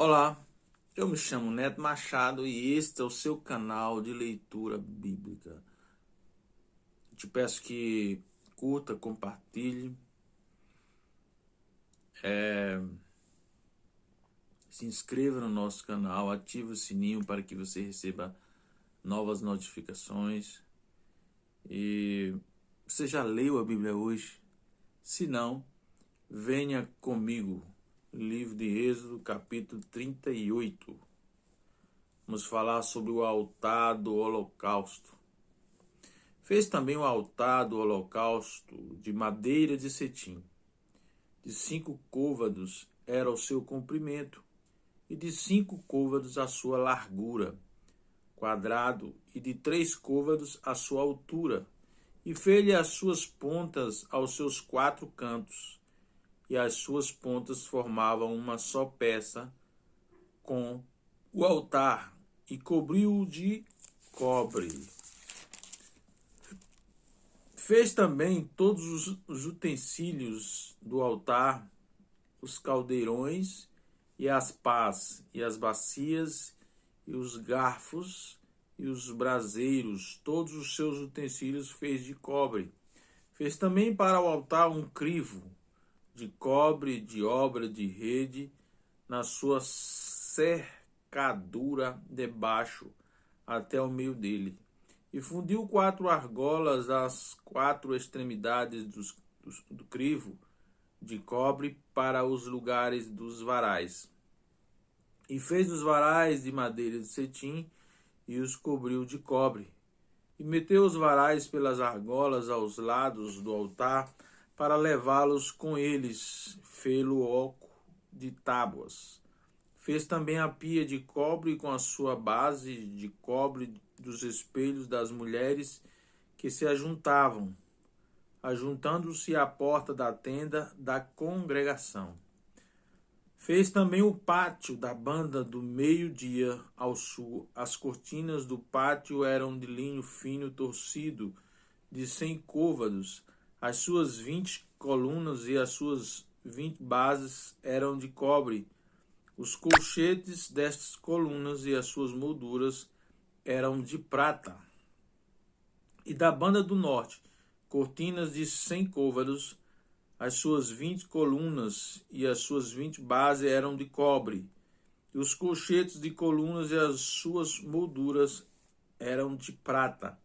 Olá, eu me chamo Neto Machado e este é o seu canal de leitura bíblica. Te peço que curta, compartilhe, se inscreva no nosso canal, ative o sininho para que você receba novas notificações. E você já leu a Bíblia hoje? Se não, venha comigo. Livro de Êxodo, capítulo 38. Vamos falar sobre o altar do holocausto. Fez também o altar do holocausto de madeira de cetim. De 5 côvados era o seu comprimento, e de 5 côvados a sua largura, quadrado, e de 3 côvados a sua altura. E fez-lhe as suas pontas aos seus 4 cantos, e as suas pontas formavam uma só peça com o altar, e cobriu-o de cobre. Fez também todos os utensílios do altar, os caldeirões e as pás, e as bacias, e os garfos, e os braseiros, todos os seus utensílios fez de cobre. Fez também para o altar um crivo de cobre de obra de rede, na sua cercadura debaixo, até o meio dele. E fundiu 4 argolas às 4 extremidades do crivo de cobre para os lugares dos varais. E fez os varais de madeira de cetim e os cobriu de cobre. E meteu os varais pelas argolas aos lados do altar para levá-los com eles, fê-lo oco de tábuas. Fez também a pia de cobre com a sua base de cobre dos espelhos das mulheres que se ajuntavam, ajuntando-se à porta da tenda da congregação. Fez também o pátio da banda do meio-dia ao sul. As cortinas do pátio eram de linho fino torcido, de 100 côvados. As suas 20 colunas e as suas 20 bases eram de cobre. Os colchetes destas colunas e as suas molduras eram de prata. E da banda do norte, cortinas de 100 côvados, as suas 20 colunas e as suas 20 bases eram de cobre. E os colchetes de colunas e as suas molduras eram de prata.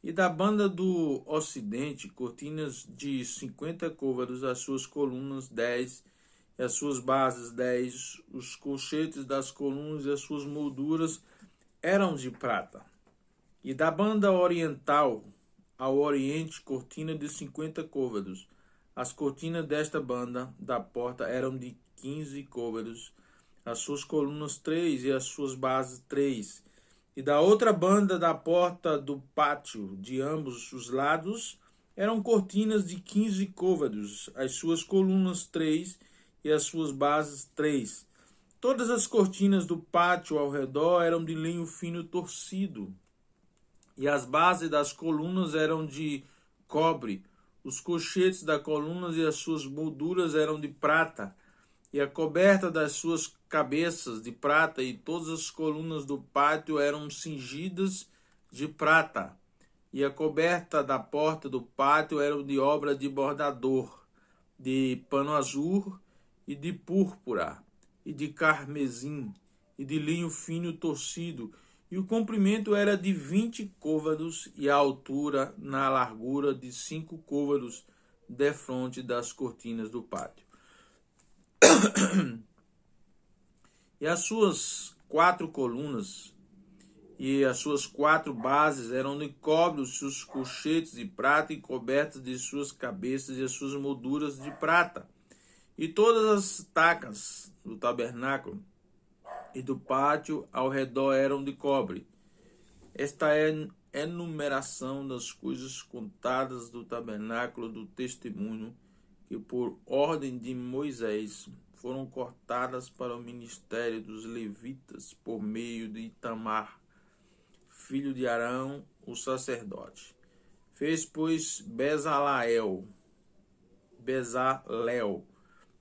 E da banda do ocidente, cortinas de 50 côvados, as suas colunas 10, e as suas bases 10, os colchetes das colunas e as suas molduras eram de prata. E da banda oriental ao oriente, cortina de 50 côvados. As cortinas desta banda da porta eram de 15 côvados, as suas colunas 3 e as suas bases 3. E da outra banda da porta do pátio, de ambos os lados, eram cortinas de 15 côvados, as suas colunas 3 e as suas bases 3. Todas as cortinas do pátio ao redor eram de linho fino torcido, e as bases das colunas eram de cobre. Os colchetes das colunas e as suas molduras eram de prata, e a coberta das suas cabeças de prata, e todas as colunas do pátio eram cingidas de prata. E a coberta da porta do pátio era de obra de bordador, de pano azul e de púrpura, e de carmesim, e de linho fino torcido, e o comprimento era de 20 côvados, e a altura na largura de 5 côvados, defronte das cortinas do pátio. E as suas 4 colunas e as suas 4 bases eram de cobre, os seus colchetes de prata, e cobertas de suas cabeças e as suas molduras de prata. E todas as tacas do tabernáculo e do pátio ao redor eram de cobre. Esta é a enumeração das coisas contadas do tabernáculo do testemunho, que por ordem de Moisés foram cortadas para o ministério dos levitas por meio de Itamar, filho de Arão, o sacerdote. Fez, pois, Bezalel,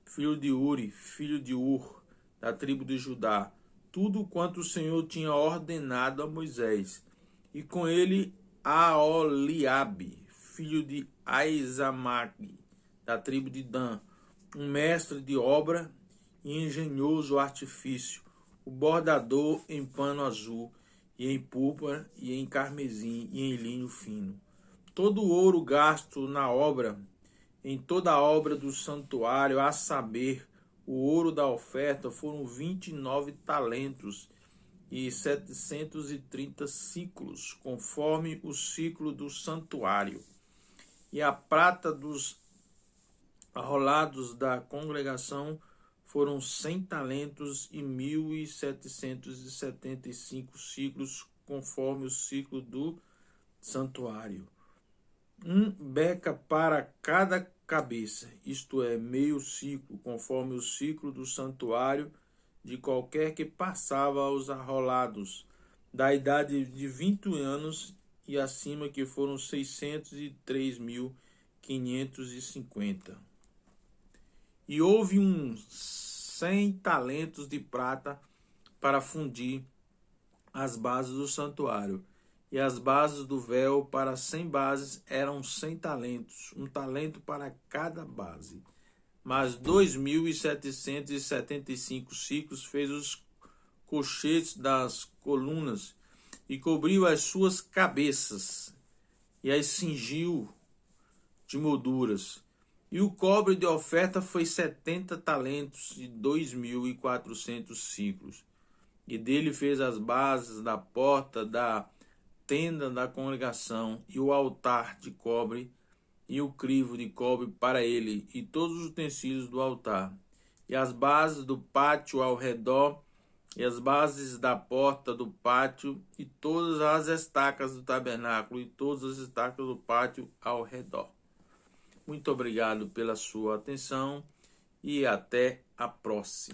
filho de Uri, filho de Ur, da tribo de Judá, tudo quanto o Senhor tinha ordenado a Moisés, e com ele Aholiabe, filho de Aizamaque, da tribo de Dan, um mestre de obra e engenhoso artifício, o bordador em pano azul, e em púrpura, e em carmesim, e em linho fino. Todo o ouro gasto na obra, em toda a obra do santuário, a saber, o ouro da oferta, foram 29 talentos e 730 ciclos, conforme o ciclo do santuário. E a prata dos arrolados da congregação foram 100 talentos e 1.775 ciclos, conforme o ciclo do santuário. Um beca para cada cabeça, isto é, meio ciclo, conforme o ciclo do santuário, de qualquer que passava aos arrolados, da idade de 20 anos e acima, que foram 603.550. E houve uns 100 talentos de prata para fundir as bases do santuário. E as bases do véu para 100 bases eram 100 talentos, um talento para cada base. Mas 2.775 ciclos fez os cochetes das colunas e cobriu as suas cabeças e as cingiu de molduras. E o cobre de oferta foi 70 talentos e 2.400 ciclos. E dele fez as bases da porta da tenda da congregação e o altar de cobre e o crivo de cobre para ele e todos os utensílios do altar. E as bases do pátio ao redor e as bases da porta do pátio e todas as estacas do tabernáculo e todas as estacas do pátio ao redor. Muito obrigado pela sua atenção e até a próxima.